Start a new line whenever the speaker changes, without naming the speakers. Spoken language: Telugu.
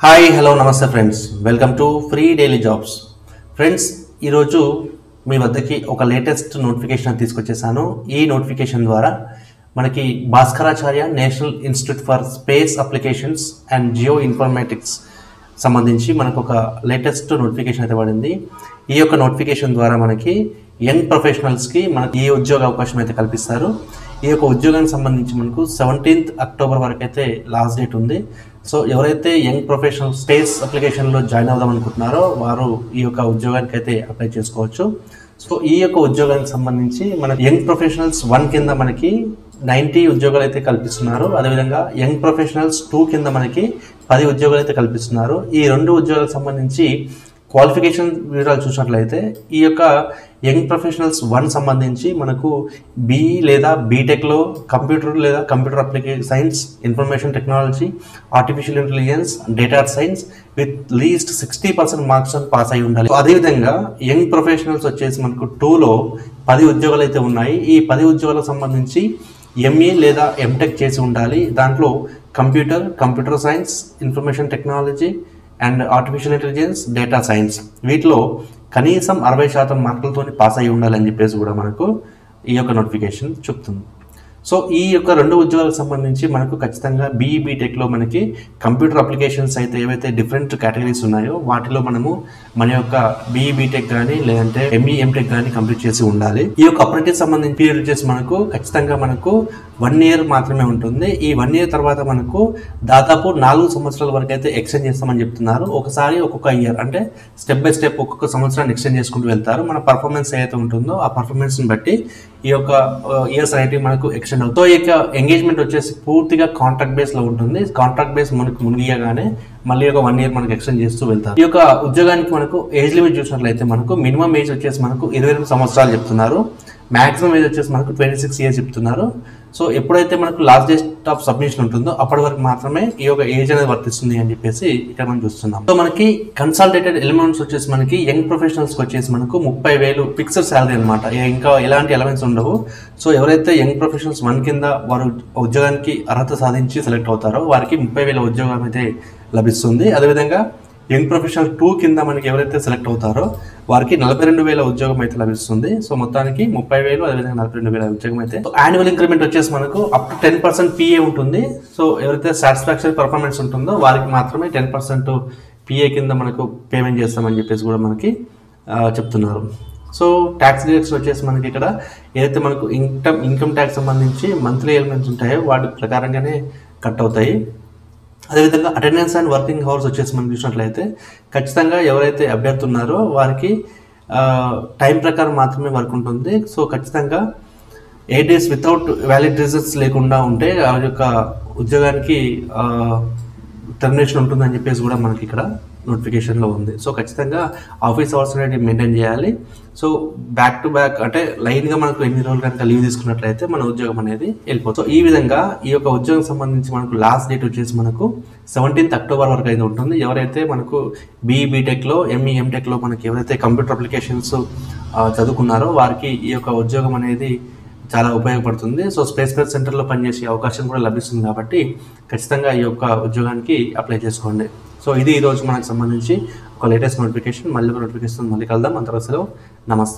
హాయ్ హలో నమస్తే friends, welcome to free daily jobs. Friends, ఈరోజు మీ వద్దకి ఒక లేటెస్ట్ నోటిఫికేషన్ తీసుకొచ్చేసాను. ఈ నోటిఫికేషన్ ద్వారా మనకి Bhaskaracharya national institute for space applications and Jio informatics సంబంధించి మనకు ఒక లేటెస్ట్ నోటిఫికేషన్ అయితే పడింది. ఈ యొక్క నోటిఫికేషన్ ద్వారా మనకి యంగ్ ప్రొఫెషనల్స్కి మనకి ఈ ఉద్యోగ అవకాశం అయితే కల్పిస్తారు. ఈ యొక్క ఉద్యోగానికి సంబంధించి మనకు 17th అక్టోబర్ వరకు అయితే లాస్ట్ డేట్ ఉంది. సో ఎవరైతే యంగ్ ప్రొఫెషనల్ స్పేస్ అప్లికేషన్లో జాయిన్ అవుదాం అనుకుంటున్నారో వారు ఈ యొక్క ఉద్యోగానికి అయితే అప్లై చేసుకోవచ్చు. సో ఈ యొక్క ఉద్యోగానికి సంబంధించి మన యంగ్ ప్రొఫెషనల్స్ 1 కింద మనకి 90 ఉద్యోగాలు అయితే కల్పిస్తున్నారు. అదేవిధంగా యంగ్ ప్రొఫెషనల్స్ 2 కింద మనకి 10 ఉద్యోగాలు అయితే కల్పిస్తున్నారు. ఈ 2 ఉద్యోగాలకు సంబంధించి క్వాలిఫికేషన్ వివరాలు చూసినట్లయితే ఈ యొక్క యంగ్ ప్రొఫెషనల్స్ 1 సంబంధించి మనకు బీఈ లేదా బీటెక్లో కంప్యూటర్ లేదా computer application science, information technology, artificial intelligence, data science with least 60% marks pass అయి ఉండాలి. అదేవిధంగా యంగ్ ప్రొఫెషనల్స్ వచ్చేసి మనకు 2లో 10 ఉద్యోగాలు అయితే ఉన్నాయి. ఈ 10 ఉద్యోగాలకు సంబంధించి ఎంఏ లేదా ఎంటెక్ చేసి ఉండాలి. దాంట్లో computer science, information technology and artificial intelligence, data science వీటిలో కనీసం 60% మార్కులతో పాస్ అయి ఉండాలని చెప్పేసి కూడా మనకు ఈ యొక్క నోటిఫికేషన్ చెప్తుంది. సో ఈ యొక్క 2 ఉద్యోగాలకు సంబంధించి మనకు ఖచ్చితంగా బీఈ బీటెక్లో మనకి కంప్యూటర్ అప్లికేషన్స్ అయితే ఏవైతే డిఫరెంట్ కేటగిరీస్ ఉన్నాయో వాటిలో మనము మన యొక్క బీఈ బీటెక్ కానీ లేదంటే ఎంఈ ఎంటెక్ కానీ కంప్లీట్ చేసి ఉండాలి. ఈ యొక్క అప్రెంటిస్ సంబంధించి పీరియడ్ వచ్చేసి మనకు ఖచ్చితంగా మనకు 1 year మాత్రమే ఉంటుంది. ఈ 1 year తర్వాత మనకు దాదాపు 4 సంవత్సరాల వరకు అయితే ఎక్స్టెండ్ చేస్తామని చెప్తున్నారు. ఒకసారి ఒక్కొక్క ఇయర్ అంటే స్టెప్ బై స్టెప్ ఒక్కొక్క సంవత్సరాన్ని ఎక్స్టెండ్ చేసుకుంటూ వెళ్తారు. మన పర్ఫార్మెన్స్ ఏదైతే ఉంటుందో ఆ పర్ఫార్మెన్స్ని బట్టి ఈ యొక్క ఇయర్స్ అనేవి మనకు ఎక్స్టెండ్ అవుతుంది. సో ఈ యొక్క ఎంగేజ్మెంట్ వచ్చేసి పూర్తిగా కాంట్రాక్ట్ బేస్లో ఉంటుంది. కాంట్రాక్ట్ బేస్ మనకు మునిగియగానే మళ్ళీ ఒక 1 year మనకు ఎక్స్టెండ్ చేస్తూ వెళ్తారు. ఈ యొక్క ఉద్యోగానికి మనకు ఏజ్ లిమిట్ చూసినట్లయితే మనకు మినిమం ఏజ్ వచ్చేసి మనకు 22 సంవత్సరాలు చెప్తున్నారు. మ్యాక్సిమం ఏజ్ వచ్చేసి మనకు 26 years చెప్తున్నారు. సో ఎప్పుడైతే మనకు లాస్ట్ డేట్ ఆఫ్ సబ్మిషన్ ఉంటుందో అప్పటి వరకు మాత్రమే ఈ యొక్క ఏజ్ అనేది వర్తిస్తుంది అని చెప్పేసి ఇక్కడ మనం చూస్తున్నాం. సో మనకి కన్సల్టేటెడ్ ఎలిమెంట్స్ వచ్చేసి మనకి యంగ్ ప్రొఫెషనల్స్కి వచ్చేసి మనకు 30,000 ఫిక్స్డ్ శాలరీ అనమాట. ఇంకా ఎలాంటి ఎలవెన్స్ ఉండవు. సో ఎవరైతే యంగ్ ప్రొఫెషనల్స్ 1 కింద వారు ఉద్యోగానికి అర్హత సాధించి సెలెక్ట్ అవుతారో వారికి 30,000 ఉద్యోగం అయితే లభిస్తుంది. అదేవిధంగా యంగ్ ప్రొఫెషనల్ 2 కింద మనకి ఎవరైతే సెలెక్ట్ అవుతారో వారికి 42,000 ఉద్యోగం అయితే లభిస్తుంది. సో మొత్తానికి 30,000 అదేవిధంగా 42,000 ఉద్యోగం అయితే. యాన్యువల్ ఇంక్రిమెంట్ వచ్చేసి మనకు అప్ టు 10% పిఏ ఉంటుంది. సో ఎవరైతే సాటిస్ఫాక్టరీ పర్ఫార్మెన్స్ ఉంటుందో వారికి మాత్రమే 10% పిఏ కింద మనకు పేమెంట్ చేస్తామని చెప్పేసి కూడా మనకి చెప్తున్నారు. సో ట్యాక్స్ డిడక్ట్స్ వచ్చేసి మనకి ఇక్కడ ఏదైతే మనకు ఇన్కమ్ ట్యాక్స్ సంబంధించి మంత్లీ ఎలిమెంట్స్ ఉంటాయో వాటి ప్రకారంగానే కట్ అవుతాయి. అదేవిధంగా అటెండెన్స్ అండ్ వర్కింగ్ అవర్స్ వచ్చేసి మనం చూసినట్లయితే ఖచ్చితంగా ఎవరైతే అభ్యర్థి ఉన్నారో వారికి టైం ప్రకారం మాత్రమే వర్క్ ఉంటుంది. సో ఖచ్చితంగా 8 days వితౌట్ వ్యాలిడ్ రీజన్స్ లేకుండా ఉంటే ఆ యొక్క ఉద్యోగానికి టర్మినేషన్ ఉంటుందని చెప్పేసి కూడా మనకి ఇక్కడ నోటిఫికేషన్లో ఉంది. సో ఖచ్చితంగా ఆఫీస్ అవర్స్ అనేది మెయింటైన్ చేయాలి. సో బ్యాక్ టు బ్యాక్ అంటే లైన్గా మనకు ఎన్ని రోజులు కనుక లీవ్ తీసుకున్నట్లయితే మన ఉద్యోగం అనేది వెళ్ళిపోతుంది. సో ఈ విధంగా ఈ యొక్క ఉద్యోగం సంబంధించి మనకు లాస్ట్ డేట్ వచ్చేసి మనకు 17th అక్టోబర్ వరకు అయితే ఉంటుంది. ఎవరైతే మనకు బీఈ బీటెక్లో ఎంఈ ఎంటెక్లో మనకి ఎవరైతే కంప్యూటర్ అప్లికేషన్స్ చదువుకున్నారో వారికి ఈ యొక్క ఉద్యోగం అనేది చాలా ఉపయోగపడుతుంది. సో స్పేస్ సెంటర్లో పనిచేసే అవకాశం కూడా లభిస్తుంది. కాబట్టి ఖచ్చితంగా ఈ యొక్క ఉద్యోగానికి అప్లై చేసుకోండి. సో ఇది ఈరోజు మనకు సంబంధించి ఒక లేటెస్ట్ నోటిఫికేషన్. మళ్ళీ ఒక నోటిఫికేషన్ మళ్ళీ కలుద్దాం. అంతవరకు నమస్తే.